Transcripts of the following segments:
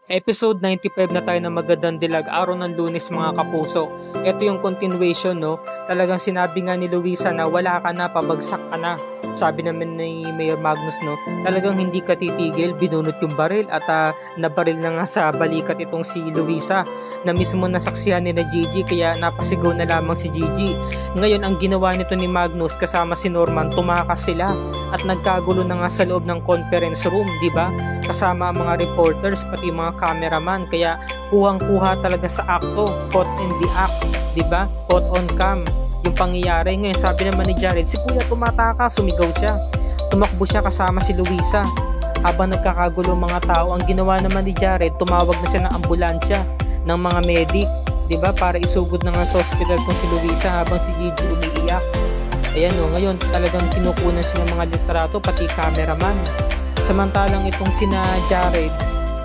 Episode 95 na tayo ng Magandang Dilag, araw ng Lunes mga kapuso. Ito yung continuation, no? Talagang sinabi nga ni Luisa na wala ka na, pabagsak ka na. Sabi naman ni Mayor Magnus, no? Talagang hindi ka titigil, binunot yung baril at nabaril na nga sa balikat itong si Luisa na mismo nasaksihan ni na Gigi, kaya napasigaw na lamang si Gigi. Ngayon ang ginawa nito ni Magnus kasama si Norman, tumakas sila at nagkagulo na nga sa loob ng conference room, di ba? Kasama ang mga reporters pati mga cameraman, kaya kuhang-kuha talaga sa akto, caught in the act, di ba? Caught on cam yung pangyayari. Ngayon sabi naman ni Jared, si Kuya tumataka, sumigaw siya. Tumakbo siya kasama si Luisa. Habang nagkakagulo mga tao, ang ginawa naman ni Jared, tumawag na siya ng ambulansya ng mga medic, di ba? Para isugod na nga sa hospital kung si Luisa habang si Gigi umiiyak. Ayan o, ngayon talagang kinukunan siya ng mga litrato pati cameraman. Samantalang itong sina Jared,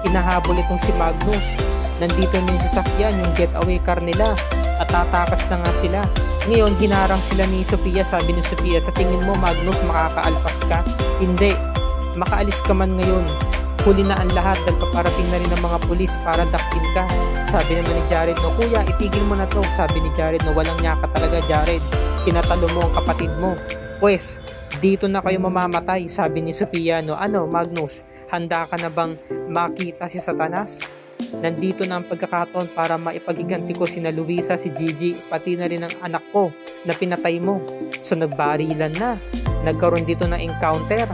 hinahabol itong si Magnus. Nandito na yung sasakyan, yung getaway car nila, at tatakas na nga sila. Ngayon, hinarang sila ni Sophia. Sabi ni Sophia, sa tingin mo Magnus, makakaalpas ka? Hindi, makaalis ka man ngayon. Huli na ang lahat dahil paparating na rin ng mga pulis para dakpin ka. Sabi naman ni Jared, no, Kuya, itigil mo na to. Sabi ni Jared, no, walang niya ka talaga Jared. Kinatalo mo ang kapatid mo. Pwes, dito na kayo mamamatay. Sabi ni Sophia, no, ano Magnus, handa ka na bang makita si Satanas? Nandito na ang pagkakataon para maipagiganti ko sina Luisa, si Gigi, pati na rin ang anak ko na pinatay mo. So nagbarilan na. Nagkaroon dito ng encounter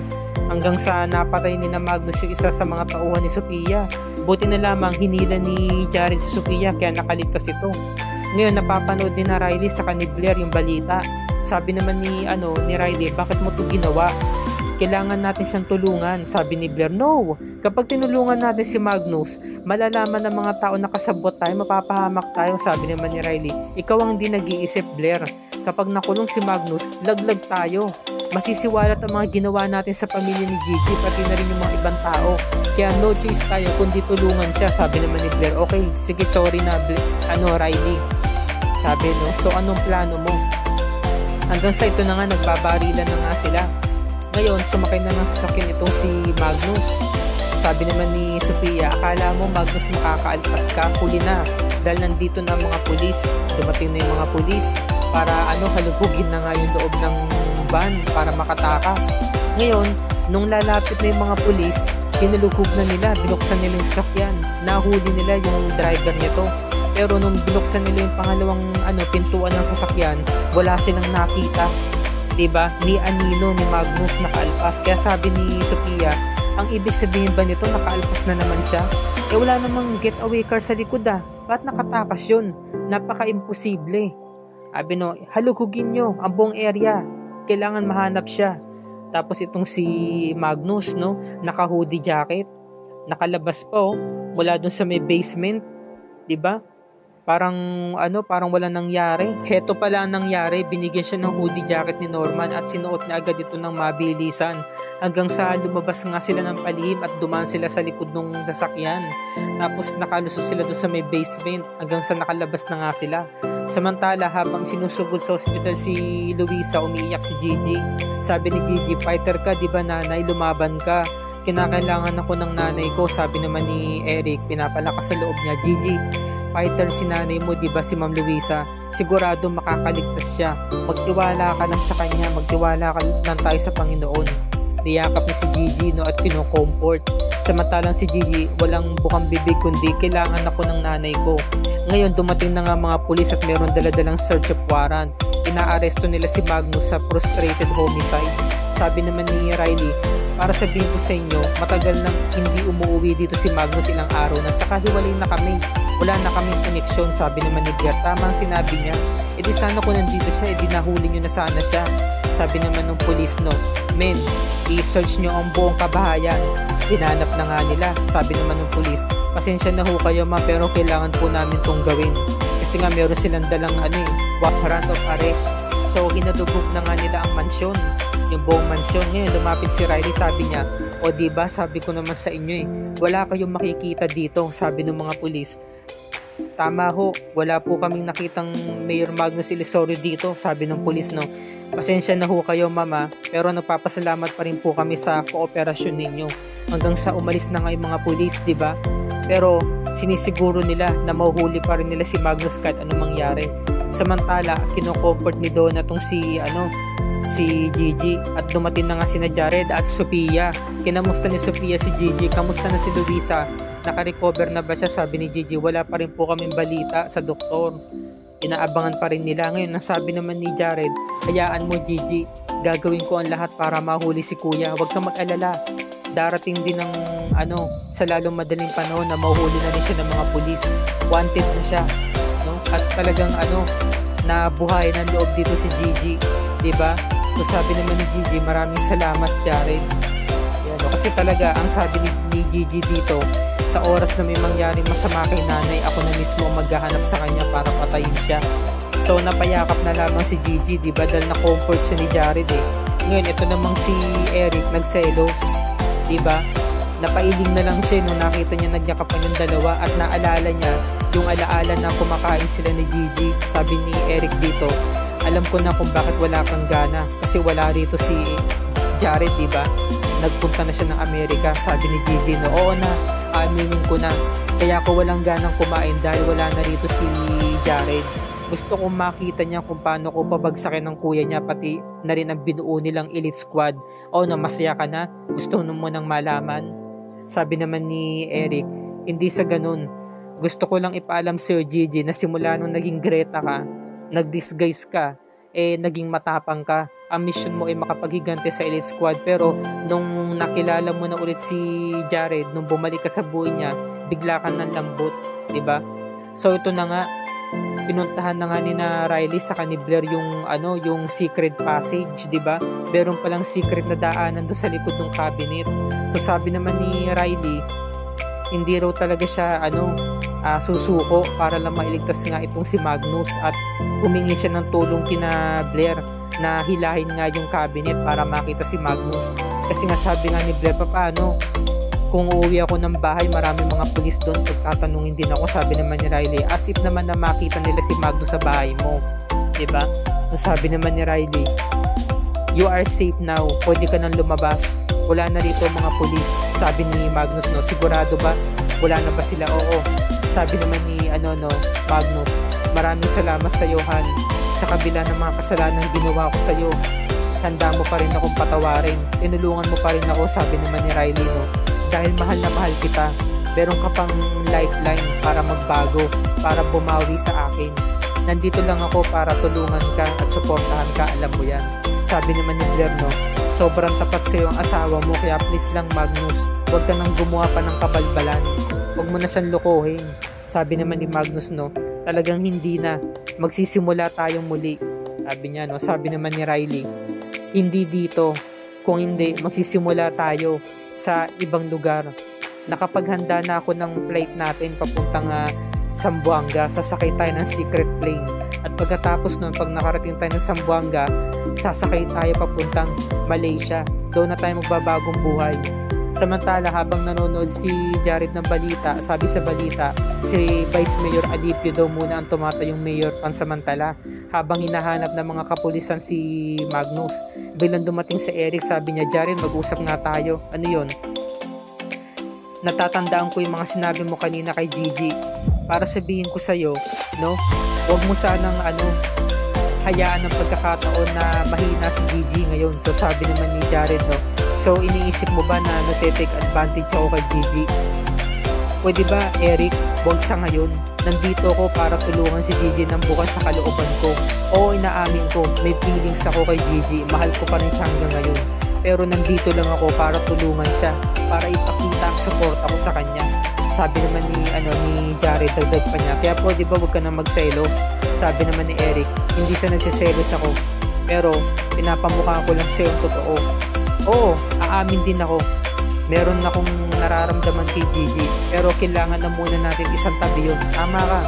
hanggang sa napatay ni na Magnus yung isa sa mga tauhan ni Sophia. Buti na lamang hinila ni Jared si Sophia kaya nakaligtas ito. Ngayon napapanood din na Riley sa ni Blair yung balita. Sabi naman ni Riley, bakit mo ito ginawa? Kailangan natin siyang tulungan. Sabi ni Blair, no, kapag tinulungan natin si Magnus, malalaman ng mga tao na kasabot tayo, mapapahamak tayo. Sabi naman ni Riley, ikaw ang hindi nag-iisip Blair. Kapag nakulong si Magnus, laglag tayo. Masisiwalat ang mga ginawa natin sa pamilya ni Gigi, pati na rin yung mga ibang tao. Kaya no choice tayo kundi tulungan siya. Sabi naman ni Blair, okay, sige, sorry na Riley. Sabi, no, so anong plano mo? Hanggang sa ito na nga, nagbabarilan na nga sila. Ngayon, sumakay na ng sasakyan itong si Magnus. Sabi naman ni Sophia, akala mo Magnus makakaalpas ka? Huli na. Dahil nandito na mga pulis. Dumating na yung mga pulis para halugugin na nga yung loob ng van para makatakas. Ngayon, nung lalapit na yung mga pulis, hinulugog na nila, binuksan nila yung sasakyan. Nahuli nila yung driver nito. Pero nung binuksan nila yung pangalawang pintuan ng sasakyan, wala silang nakita. Diba? Ni Anino, ni Magnus nakaalpas. Kaya sabi ni Sophia, ang ibig sabihin ba nito nakaalpas na naman siya? Wala namang getaway car sa likod Ba't nakatakas yun? Napaka-imposible. Sabi no, halugugin nyo ang buong area. Kailangan mahanap siya. Tapos itong si Magnus, no, naka-hoodie jacket. Nakalabas pa mula dun sa may basement. Diba? Parang wala nangyari. Heto pala ang nangyari, binigyan siya ng hoodie jacket ni Norman at sinuot niya agad ito ng mabilisan. Hanggang sa lumabas nga sila ng palihim at dumaan sila sa likod ng sasakyan. Tapos nakalusot sila doon sa may basement hanggang sa nakalabas na nga sila. Samantala habang sinusugod sa ospital si Luisa, umiiyak si Gigi. Sabi ni Gigi, fighter ka di ba nanay, lumaban ka. Kinakailangan ako ng nanay ko. Sabi naman ni Eric, pinapalakas sa loob niya, Gigi, fighter si nanay mo, di ba si Ma'am Luisa? Sigurado makakaligtas siya. Magtiwala ka lang sa kanya, magtiwala ka lang tayo sa Panginoon. Niyakap ni si Gigi at kinukomfort. Samantalang si Gigi walang bukang bibig kundi kailangan ako ng nanay ko. Ngayon dumating na nga mga pulis at meron daladalang search of warrant. Inaaresto nila si Magnus sa frustrated homicide. Sabi naman ni Riley, para sabihin ko sa inyo, matagal nang hindi umuwi dito si Magnus, ilang araw na, saka hiwalay na kami. Wala na kaming koneksyon. Sabi naman ni Blair, tama ang sinabi niya. Di sana kung nandito siya, di nahuli nyo na sana siya. Sabi naman ng pulis, no, men, i-search nyo ang buong kabahayan. Dinanap na nga nila. Sabi naman ng pulis, pasensya na ho kayo ma, pero kailangan po namin tong gawin. Kasi nga meron silang dalang warrant of arrest. So hinadugog na nga nila ang mansyon, yung buong mansyon. Ngayon lumapit si Riley, sabi niya, o diba sabi ko naman sa inyo wala kayong makikita dito. Sabi ng mga pulis, Tama ho, wala po kaming nakitang Mayor Magnus Ilesorio dito, sabi ng pulis, no. Pasensya na ho kayo, mama, pero nagpapasalamat pa rin po kami sa kooperasyon ninyo. Hanggang sa umalis na nga yung mga pulis, di ba? Pero sinisiguro nila na mahuhuli pa rin nila si Magnus kahit anong mangyari. Samantala, kino-comfort ni Donna tong si Gigi, at dumating na nga sina Jared at Sophia. Kinamusta ni Sophia si Gigi? Kamusta na si Luisa? Naka-recover na ba siya? Sabi ni Gigi, wala pa rin po kaming balita sa doktor. Inaabangan pa rin nila. Ngayon, nasabi naman ni Jared, hayaan mo Gigi, gagawin ko ang lahat para mahuli si kuya. Huwag kang mag-alala. Darating din ng sa lalong madaling panahon na mahuhuli na rin siya ng mga pulis. Wanted na siya, no? At talagang nabuhay ng loob dito si Gigi, 'di ba? So sabi naman ni Gigi, maraming salamat Jared. Yan, no? Kasi talaga ang sabi ni Gigi dito, sa oras na may mangyaring masama kay nanay, ako na mismo ang maghahanap sa kanya para patayin siya. So napayakap na lamang si Gigi, 'di ba? Dahil na-comfort siya ni Jared eh. Ngayon ito namang si Eric nagselos, 'di ba? Napailing na lang siya nung nakita niya nagyakapan yung dalawa, at naalala niya yung alaala na kumakain sila ni Gigi. Sabi ni Eric dito, alam ko na kung bakit wala kang gana, kasi wala rito si Jared, diba? Nagpunta na siya ng Amerika. Sabi ni Gigi, no, oo na, aminin ko na, kaya ako walang ganang kumain dahil wala na rito si Jared. Gusto kong makita niya kung paano ko pabagsakin ng kuya niya, pati na rin ang binuo nilang elite squad. O na, masaya ka na? Gusto mo nang malaman? Sabi naman ni Eric, hindi sa ganun. Gusto ko lang ipaalam Sir Gigi na simula nung naging Greta ka, nag-disguise ka, naging matapang ka. Ang mission mo ay makapaghiganti sa elite squad, pero nung nakilala mo na ulit si Jared, nung bumalik ka sa buhay niya, bigla ka ng lambot, diba? So ito na nga, pinuntahan na nga ni na Riley sa ni Blair yung secret passage, diba? Meron palang secret na daanan doon sa likod ng cabinet. So sabi naman ni Riley, hindi raw talaga siya susuko para lang mailigtas nga itong si Magnus, at humingi siya ng tulong kina Blair na hilahin nga yung cabinet para makita si Magnus. Kasi nga sabi nga ni Blair, paano kung uuwi ako ng bahay, maraming mga pulis doon, pagtatanungin din ako. Sabi naman ni Riley, as if naman na makita nila si Magnus sa bahay mo, diba? Sabi naman ni Riley, you are safe now, pwede ka nang lumabas, wala na rito mga pulis. Sabi ni Magnus, no, sigurado ba? Wala na ba sila? Oo. Sabi naman ni Magnus, maraming salamat sa iyo, Han. Sa kabila ng mga kasalanan ginawa ko sa iyo, handa mo pa rin akong patawarin, tinulungan mo pa rin ako. Sabi naman ni Riley, no, dahil mahal na mahal kita, meron ka pang lifeline para magbago, para bumawi sa akin. Nandito lang ako para tulungan ka at suportahan ka, alam mo yan. Sabi naman ni Blair, no, sobrang tapat sa iyo ang asawa mo, kaya please lang Magnus, huwag ka nang gumawa pa ng kabalbalan, huwag mo na siyang lokohin. Sabi naman ni Magnus, no, talagang hindi na, magsisimula tayong muli. Sabi niya, no. Sabi naman ni Riley, hindi dito, kung hindi magsisimula tayo sa ibang lugar. Nakapaghanda na ako ng flight natin papuntang Zamboanga. Sasakay tayo ng secret plane, at pagkatapos nun, pag nakarating tayo ng Zamboanga, sasakay tayo papuntang Malaysia. Doon na tayo magbabagong buhay. Samantala, habang nanonood si Jared ng balita, sabi sa balita, si Vice Mayor Alipio daw muna ang tumatayong mayor pansamantala, habang hinahanap ng mga kapulisan si Magnus. Bilang dumating si Eric, sabi niya, Jared, mag-usap nga tayo. Ano yon? Natatandaan ko yung mga sinabi mo kanina kay Gigi. Para sabihin ko sa'yo, no, huwag mo sanang hayaan ng pagkakataon na mahina si Gigi ngayon. So sabi naman ni Jared, no, so iniisip mo ba na nate-take advantage ako kay Gigi? Pwede ba, Eric, huwag sa ngayon. Nandito ako para tulungan si Gigi ng bukas sa kalooban ko. Oo, inaamin ko, may feelings ako kay Gigi, mahal ko pa rin siya hanggang ngayon. Pero nandito lang ako para tulungan siya, para ipakita ang support ako sa kanya. Sabi naman ni Jared, dagdag pa niya, kaya pwede ba huwag ka na magselos? Sabi naman ni Eric, hindi siya nagsiselos ako, pero pinapamukha ko lang siya yung totoo. Oo, aamin din ako, meron akong nararamdaman kay Gigi, pero kailangan na muna natin isang tabi yun. Tama ka,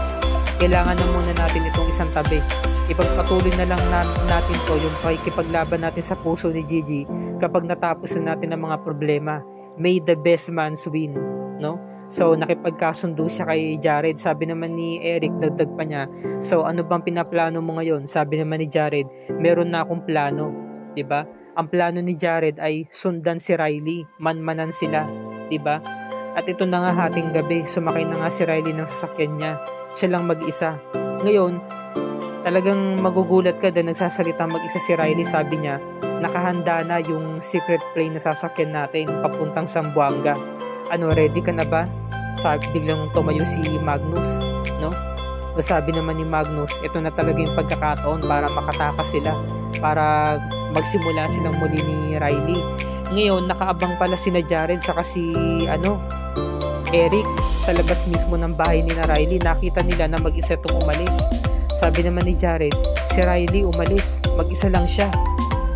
kailangan na muna natin itong isang tabi. Ipagpatuloy na lang natin to, yung pakikipaglaban natin sa puso ni Gigi kapag natapos na natin ang mga problema. May the best man win, no? So nakipagkasundo siya kay Jared. Sabi naman ni Eric, dagdag pa niya, so ano bang pinaplano mo ngayon? Sabi naman ni Jared, meron na akong plano, 'di ba? Ang plano ni Jared ay sundan si Riley, manmanan sila, 'di ba? At ito na nga hating gabi, sumakay na nga si Riley ng sasakyan niya. Siya lang mag-isa. Ngayon, talagang magugulat ka dahil nagsasalita mag-isa si Riley. Sabi niya, nakahanda na yung secret plane na sasakyan natin papuntang Zamboanga. Ano, ready ka na ba? Sabi, biglang tumayo si Magnus, no? O sabi naman ni Magnus, ito na talaga yung pagkakataon para makatakas sila, para magsimula silang muli ni Riley. Ngayon, nakaabang pala sina Jared saka si Eric sa labas mismo ng bahay ni na Riley. Nakita nila na mag-isa itong umalis. Sabi naman ni Jared, si Riley umalis, mag-isa lang siya.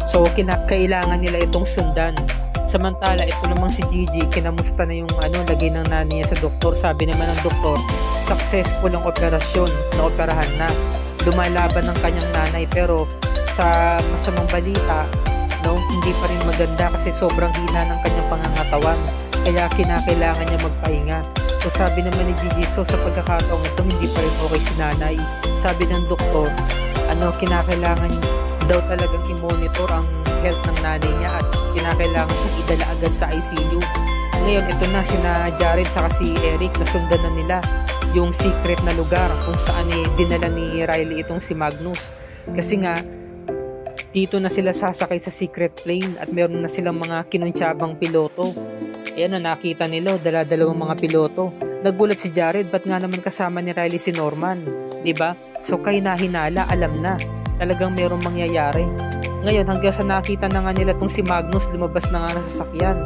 So, kailangan nila itong sundan. Samantala, ito namang si Gigi, kinamusta na yung lagay ng nanay niya sa doktor. Sabi naman ng doktor, successful ang operasyon, naoperahan na. Lumalaban ng kanyang nanay, pero sa masamang balita, hindi pa rin maganda kasi sobrang hina ng kanyang pangangatawan. Kaya kinakailangan niya magpahinga. So sabi naman ni Gigi, so sa pagkakataong ito, hindi pa rin okay si nanay. Sabi ng doktor, kinakailangan daw talagang i-monitor ang health ng nanay niya at kinakailangan siyang idala agad sa ICU. Ngayon, ito na sina Jared saka si Eric, nasundan na nila yung secret na lugar kung saan dinala ni Riley itong si Magnus. Kasi nga, dito na sila sasakay sa secret plane at meron na silang mga kinuntsabang piloto. Ayan na, nakita nila, dala-dalawang mga piloto. Nagulat si Jared, ba't nga naman kasama ni Riley si Norman? Diba? So kay nahinala, alam na, talagang merong mangyayari. Ngayon, hanggang sa nakita na nga nila itong si Magnus, lumabas na nga na sasakyan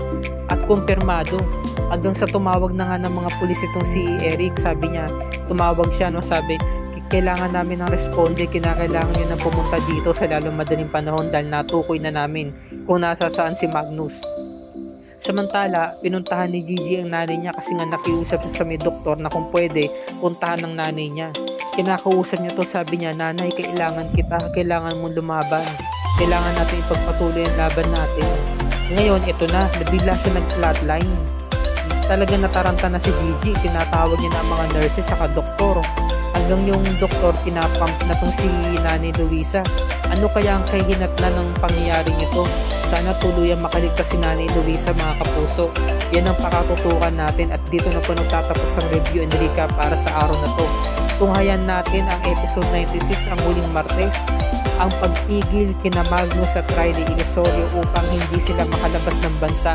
at kumpirmado. Hanggang sa tumawag na nga ng mga pulis itong si Eric. Sabi niya, tumawag siya, sabi, kailangan namin ng responde, kinakailangan nyo na pumunta dito sa lalong madaling panahon dahil natukoy na namin kung nasa saan si Magnus. Samantala, pinuntahan ni Gigi ang nanay niya kasi nga nakiusap siya sa may doktor na kung pwede, puntahan ng nanay niya. Kinakausap niya to, sabi niya, nanay, kailangan kita, kailangan mong lumaban. Kailangan natin ipagpatuloy ang laban natin. Ngayon, ito na, nabigla siya nag-flatline. Talaga nataranta na si Gigi, tinatawag niya na ang mga nurses saka doktor. Hanggang yung doktor, pinapump na tong si Nanay Luisa. Ano kaya ang kahinatnan ng pangyayaring ito? Sana tuluyang makaligtas si Nanay Luisa, mga kapuso. Yan ang pakatutukan natin at dito na po nagtatapos ang review and recap para sa araw na to. Tunghayan natin ang episode 96, ang huling Martes, ang pagpigil kina Magnus at Riley Ilisorio upang hindi sila makalabas ng bansa.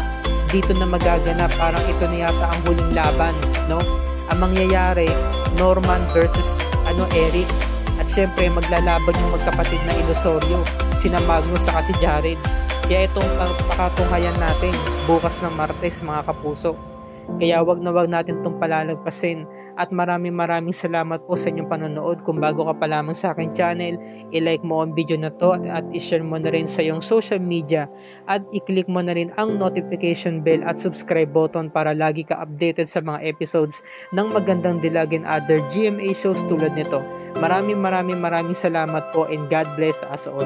Dito na magaganap, parang ito na yata ang huling laban, no? Ang mangyayari, Norman versus Eric. At syempre maglalaban yung magkapatid na Ilosorio, sina Magnus at si Jared. Kaya itong pakatunghayan natin bukas ng Martes, mga kapuso. Kaya wag natin itong palalagpasin. At maraming salamat po sa inyong panonood. Kung bago ka pa lamang sa aking channel, i-like mo ang video na to at i-share mo na rin sa iyong social media. At i-click mo na rin ang notification bell at subscribe button para lagi ka updated sa mga episodes ng Magandang Dilag and other GMA shows tulad nito. Maraming salamat po and God bless us all.